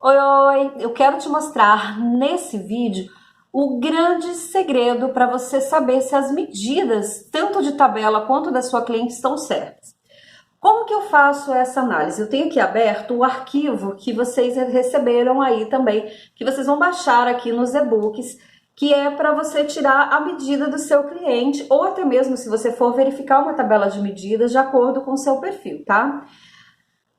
Oi, oi! Eu quero te mostrar nesse vídeo o grande segredo para você saber se as medidas, tanto de tabela quanto da sua cliente, estão certas. Como que eu faço essa análise? Eu tenho aqui aberto o arquivo que vocês receberam aí também, que vocês vão baixar aqui nos e-books, que é para você tirar a medida do seu cliente, ou até mesmo se você for verificar uma tabela de medidas de acordo com o seu perfil, tá?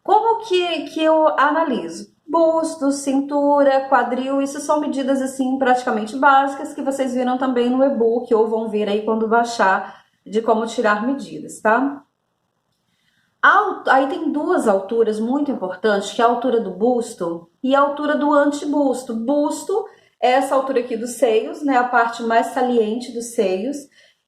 Como que eu analiso? Busto, cintura, quadril, isso são medidas assim praticamente básicas que vocês viram também no e-book ou vão ver aí quando baixar de como tirar medidas, tá? Aí tem duas alturas muito importantes, que é a altura do busto e a altura do antebusto. Busto é essa altura aqui dos seios, né, a parte mais saliente dos seios,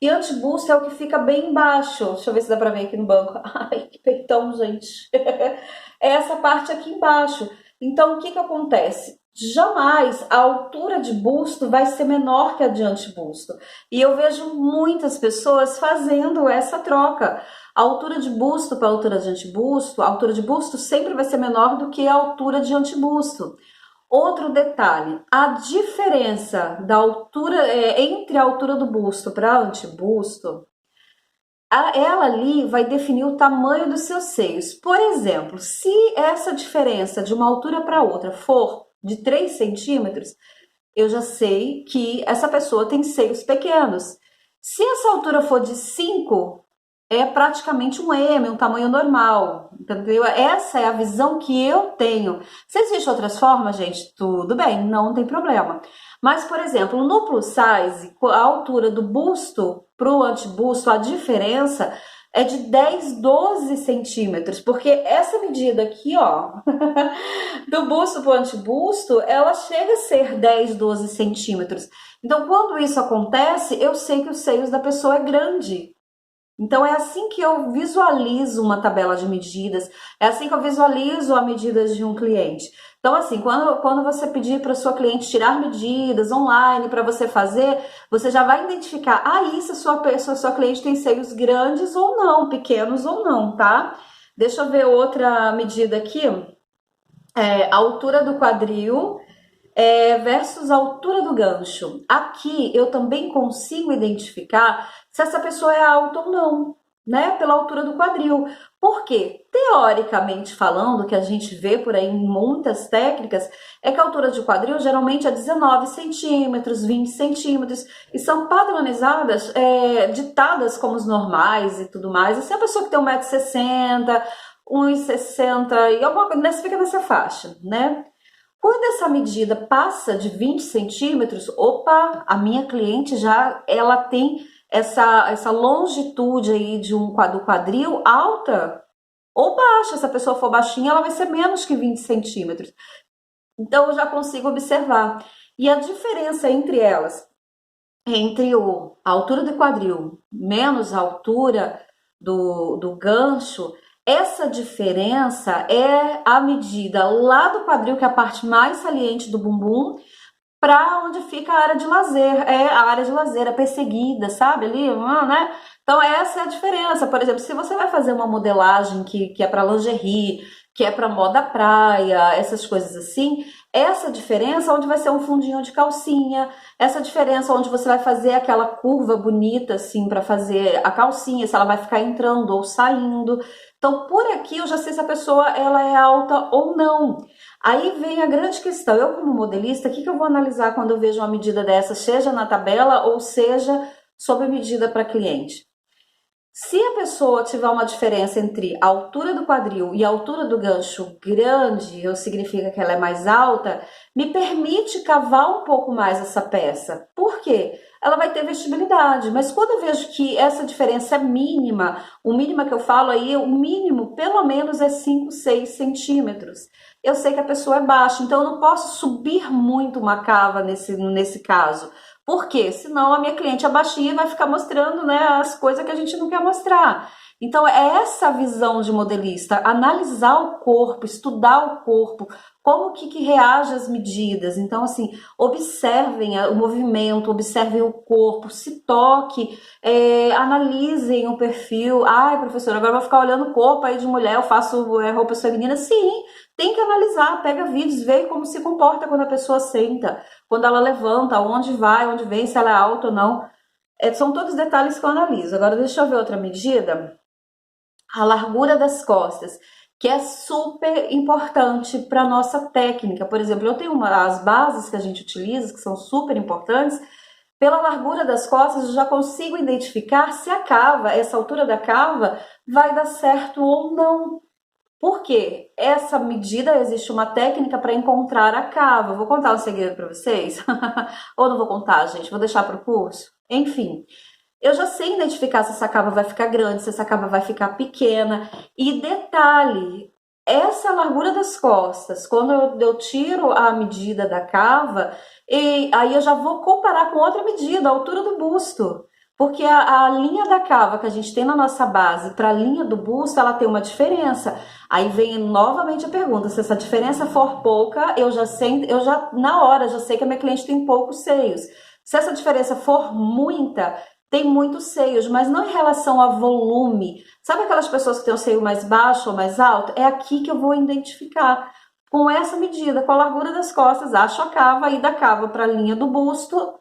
e antebusto é o que fica bem embaixo. Deixa eu ver se dá pra ver aqui no banco. Ai, que peitão, gente. É essa parte aqui embaixo. Então, o que que acontece? Jamais a altura de busto vai ser menor que a de antebusto. E eu vejo muitas pessoas fazendo essa troca. A altura de busto para a altura de antebusto, a altura de busto sempre vai ser menor do que a altura de antebusto. Outro detalhe, a diferença da altura entre a altura do busto para antebusto, ela ali vai definir o tamanho dos seus seios. Por exemplo, se essa diferença de uma altura para outra for de 3 centímetros, eu já sei que essa pessoa tem seios pequenos. Se essa altura for de 5, é praticamente um M, um tamanho normal, entendeu? Essa é a visão que eu tenho. Se existem outras formas, gente, tudo bem, não tem problema. Mas, por exemplo, no plus size, a altura do busto para o antebusto, a diferença é de 10, 12 centímetros, porque essa medida aqui, ó, do busto para o antebusto, ela chega a ser 10, 12 centímetros. Então, quando isso acontece, eu sei que os seios da pessoa é grande. Então, é assim que eu visualizo uma tabela de medidas, é assim que eu visualizo a medida de um cliente. Então, assim, quando você pedir para a sua cliente tirar medidas online para você fazer, você já vai identificar, se a sua cliente tem seios grandes ou não, pequenos ou não, tá? Deixa eu ver outra medida aqui. A altura do quadril versus a altura do gancho. Aqui eu também consigo identificar se essa pessoa é alta ou não, né? Pela altura do quadril. Porque, teoricamente falando, que a gente vê por aí em muitas técnicas, é que a altura de quadril geralmente é 19 centímetros, 20 centímetros, e são padronizadas, ditadas como os normais e tudo mais. E se a pessoa que tem 1,60 m, 1,60 e alguma coisa, fica nessa faixa, né? Quando essa medida passa de 20 centímetros, opa, a minha cliente ela tem essa longitude aí do quadril alta ou baixa. Se a pessoa for baixinha, ela vai ser menos que 20 centímetros. Então, eu já consigo observar. E a diferença entre elas, entre a altura do quadril menos a altura do gancho, essa diferença é a medida lá do quadril, que é a parte mais saliente do bumbum, para onde fica a área de lazer. É a área de lazer, a perseguida, sabe? Ali, né? Então, essa é a diferença. Por exemplo, se você vai fazer uma modelagem que é para lingerie, que é para moda praia, essas coisas assim, essa diferença onde vai ser um fundinho de calcinha, essa diferença onde você vai fazer aquela curva bonita assim para fazer a calcinha, se ela vai ficar entrando ou saindo. Então, por aqui eu já sei se a pessoa ela é alta ou não. Aí vem a grande questão. Eu, como modelista, o que eu vou analisar quando eu vejo uma medida dessa, seja na tabela ou seja sob medida para cliente? Se a pessoa tiver uma diferença entre a altura do quadril e a altura do gancho grande, ou significa que ela é mais alta, me permite cavar um pouco mais essa peça. Por quê? Ela vai ter vestibilidade, mas quando eu vejo que essa diferença é mínima, o mínimo que eu falo aí, o mínimo pelo menos é 5, 6 centímetros. Eu sei que a pessoa é baixa, então eu não posso subir muito uma cava nesse caso. Por quê? Senão a minha cliente é baixinha e vai ficar mostrando, né, as coisas que a gente não quer mostrar. Então, é essa a visão de modelista, analisar o corpo, estudar o corpo, como que reage às medidas. Então, assim, observem o movimento, observem o corpo, se toque, analisem o perfil. Ai, professora, agora eu vou ficar olhando o corpo aí de mulher, eu faço roupas femininas. Sim, tem que analisar, pega vídeos, vê como se comporta quando a pessoa senta, quando ela levanta, onde vai, onde vem, se ela é alta ou não. São todos detalhes que eu analiso. Agora, deixa eu ver outra medida. A largura das costas, que é super importante para nossa técnica. Por exemplo, eu tenho as bases que a gente utiliza, que são super importantes. Pela largura das costas, eu já consigo identificar se a cava, essa altura da cava, vai dar certo ou não. Por quê? Essa medida, existe uma técnica para encontrar a cava. Vou contar um segredo para vocês? Ou não vou contar, gente? Vou deixar para o curso? Enfim, eu já sei identificar se essa cava vai ficar grande, se essa cava vai ficar pequena. E detalhe, essa largura das costas, quando eu tiro a medida da cava, aí eu já vou comparar com outra medida, a altura do busto. Porque a linha da cava que a gente tem na nossa base para a linha do busto, ela tem uma diferença. Aí vem novamente a pergunta, se essa diferença for pouca, na hora já sei que a minha cliente tem poucos seios. Se essa diferença for muita, tem muitos seios, mas não em relação a volume. Sabe aquelas pessoas que têm o seio mais baixo ou mais alto? É aqui que eu vou identificar. Com essa medida, com a largura das costas, acho a cava e da cava para a linha do busto,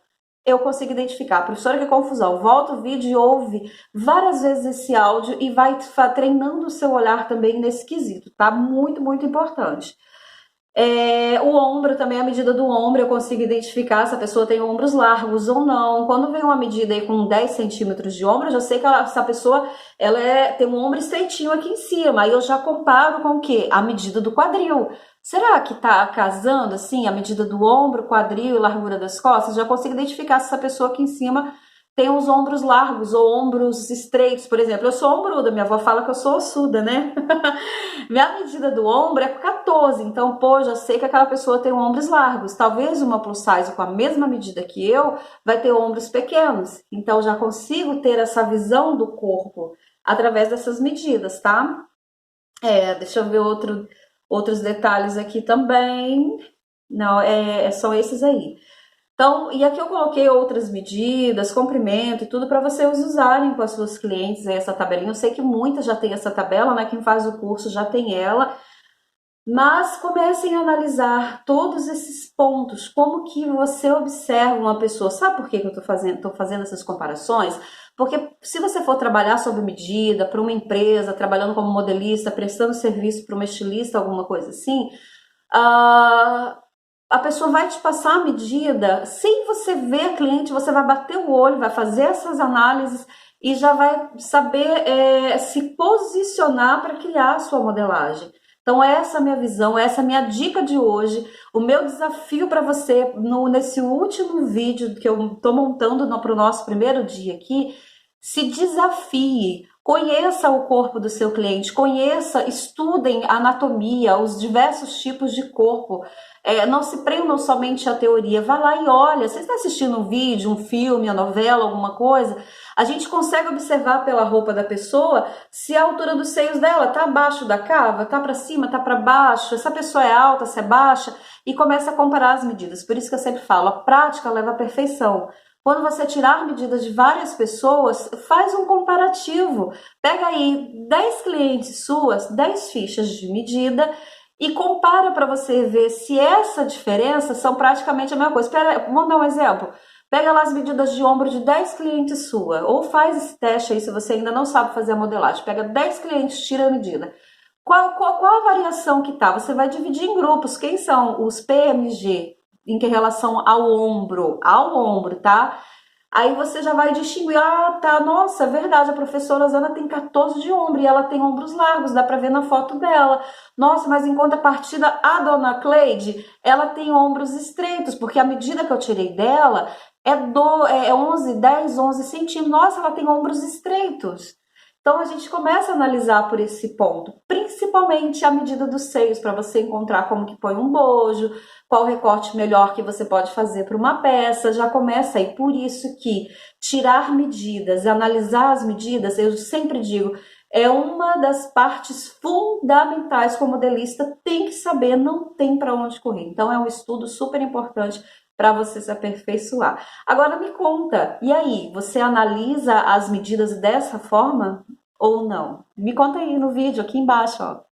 eu consigo identificar. Professora, que confusão. Volta o vídeo e ouve várias vezes esse áudio e vai treinando o seu olhar também nesse quesito, tá? Muito, muito importante. O ombro também, a medida do ombro, eu consigo identificar se a pessoa tem ombros largos ou não. Quando vem uma medida aí com 10 centímetros de ombro, eu já sei que essa pessoa tem um ombro estreitinho aqui em cima. Aí eu já comparo com o quê? A medida do quadril. Será que tá casando assim a medida do ombro, quadril e largura das costas? Já consigo identificar se essa pessoa aqui em cima tem os ombros largos ou ombros estreitos, por exemplo. Eu sou ombruda, minha avó fala que eu sou ossuda, né? Minha medida do ombro é 14, então, já sei que aquela pessoa tem ombros largos. Talvez uma plus size com a mesma medida que eu vai ter ombros pequenos. Então, já consigo ter essa visão do corpo através dessas medidas, tá? Deixa eu ver outros detalhes aqui também. Não, são esses aí. Então, e aqui eu coloquei outras medidas, comprimento e tudo para vocês usarem com as suas clientes essa tabelinha. Eu sei que muitas já tem essa tabela, né? Quem faz o curso já tem ela. Mas comecem a analisar todos esses pontos, como que você observa uma pessoa. Sabe por que eu estou fazendo essas comparações? Porque se você for trabalhar sob medida, para uma empresa, trabalhando como modelista, prestando serviço para uma estilista, alguma coisa assim, a pessoa vai te passar a medida, sem você ver a cliente, você vai bater o olho, vai fazer essas análises e já vai saber se posicionar para criar a sua modelagem. Então essa é a minha visão, essa é a minha dica de hoje. O meu desafio para você nesse último vídeo que eu estou montando para o nosso primeiro dia aqui, se desafie. Conheça o corpo do seu cliente, estudem a anatomia, os diversos tipos de corpo. Não se prendam somente à teoria, vá lá e olha. Você está assistindo um vídeo, um filme, uma novela, alguma coisa, a gente consegue observar pela roupa da pessoa se a altura dos seios dela está abaixo da cava, está para cima, está para baixo, essa pessoa é alta, se é baixa, e começa a comparar as medidas. Por isso que eu sempre falo, a prática leva à perfeição. Quando você tirar medidas de várias pessoas, faz um comparativo. Pega aí 10 clientes suas, 10 fichas de medida e compara para você ver se essa diferença são praticamente a mesma coisa. Vamos dar um exemplo. Pega lá as medidas de ombro de 10 clientes sua, ou faz esse teste aí se você ainda não sabe fazer a modelagem. Pega 10 clientes, tira a medida. Qual a variação que tá? Você vai dividir em grupos. Quem são os PMG? Em que relação ao ombro, tá? Aí você já vai distinguir, nossa, é verdade, a professora Zana tem 14 de ombro e ela tem ombros largos, dá pra ver na foto dela. Nossa, mas em contrapartida, a dona Cleide, ela tem ombros estreitos, porque a medida que eu tirei dela é 11 centímetros. Nossa, ela tem ombros estreitos. Então a gente começa a analisar por esse ponto, principalmente a medida dos seios, para você encontrar como que põe um bojo, qual recorte melhor que você pode fazer para uma peça, já começa aí. Por isso que tirar medidas, analisar as medidas, eu sempre digo, é uma das partes fundamentais que o modelista tem que saber, não tem para onde correr. Então é um estudo super importante para você se aperfeiçoar. Agora me conta, e aí, você analisa as medidas dessa forma ou não? Me conta aí no vídeo aqui embaixo, ó.